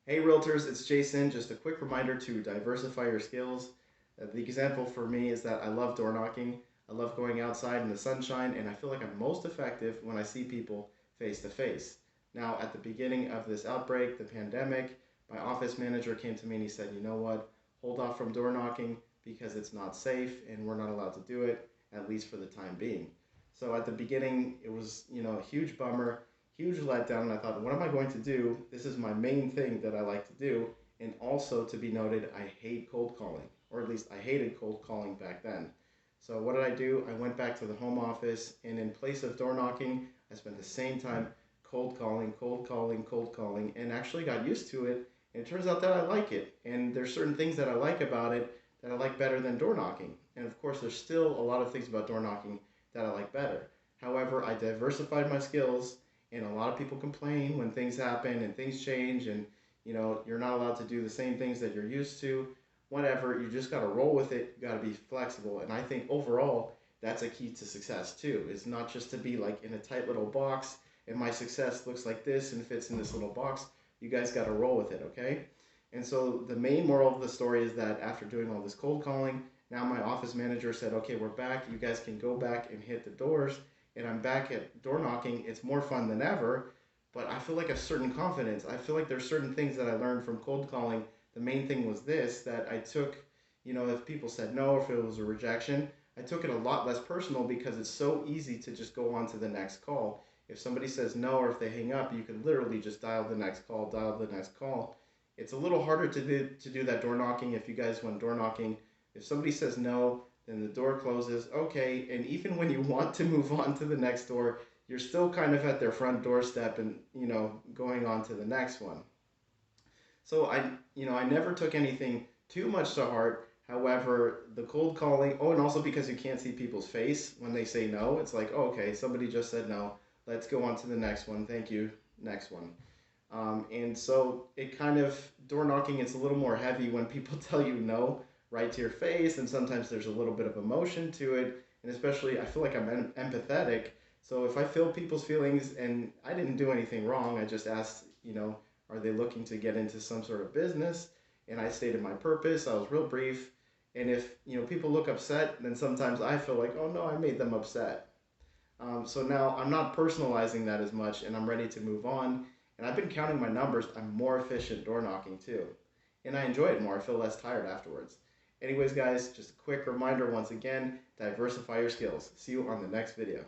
Hey realtors, it's Jason. Just a quick reminder to diversify your skills. The example for me is that I love door knocking. I love going outside in the sunshine, and I feel like I'm most effective when I see people face to face. Now, at the beginning of this outbreak, the pandemic, my office manager came to me and he said, you know what, hold off from door knocking because it's not safe and we're not allowed to do it, at least for the time being. So at the beginning, it was, a huge bummer, huge letdown, and I thought, what am I going to do? This is my main thing that I like to do. And also to be noted, I hate cold calling, or at least I hated cold calling back then. So what did I do? I went back to the home office, and in place of door knocking, I spent the same time cold calling, cold calling, cold calling, and actually got used to it. And it turns out that I like it. And there's certain things that I like about it that I like better than door knocking. And of course, there's still a lot of things about door knocking that I like better. However, I diversified my skills, and a lot of people complain when things happen and things change, and you're not allowed to do the same things that you're used to. Whatever, you just got to roll with it. You got to be flexible, and I think overall that's a key to success too. It's not just to be like in a tight little box and my success looks like this and fits in this little box. You guys got to roll with it, okay? And so the main moral of the story is that after doing all this cold calling, now my office manager said, okay, we're back. You guys can go back and hit the doors. And I'm back at door knocking. It's more fun than ever, but I feel like a certain confidence. I feel like there's certain things that I learned from cold calling. The main thing was this, that I took, if people said no, if it was a rejection, I took it a lot less personal because it's so easy to just go on to the next call. If somebody says no or if they hang up, you can literally just dial the next call, dial the next call. It's a little harder to do that door knocking if you guys went door knocking. If somebody says no, then the door closes. Okay, and even when you want to move on to the next door, you're still kind of at their front doorstep and, going on to the next one. So I never took anything too much to heart. However, the cold calling, oh, and also because you can't see people's face when they say no, it's like, oh, okay, somebody just said no. Let's go on to the next one. Thank you. Next one. And so it kind of, door knocking, it's a little more heavy when people tell you no right to your face, and sometimes there's a little bit of emotion to it. And especially, I feel like I'm empathetic. So if I feel people's feelings and I didn't do anything wrong, I just asked, are they looking to get into some sort of business? And I stated my purpose. I was real brief. And if people look upset, then sometimes I feel like, oh no, I made them upset. So now I'm not personalizing that as much, and I'm ready to move on. And I've been counting my numbers. I'm more efficient door knocking too. And I enjoy it more. I feel less tired afterwards. Anyways, guys, just a quick reminder once again, diversify your skills. See you on the next video.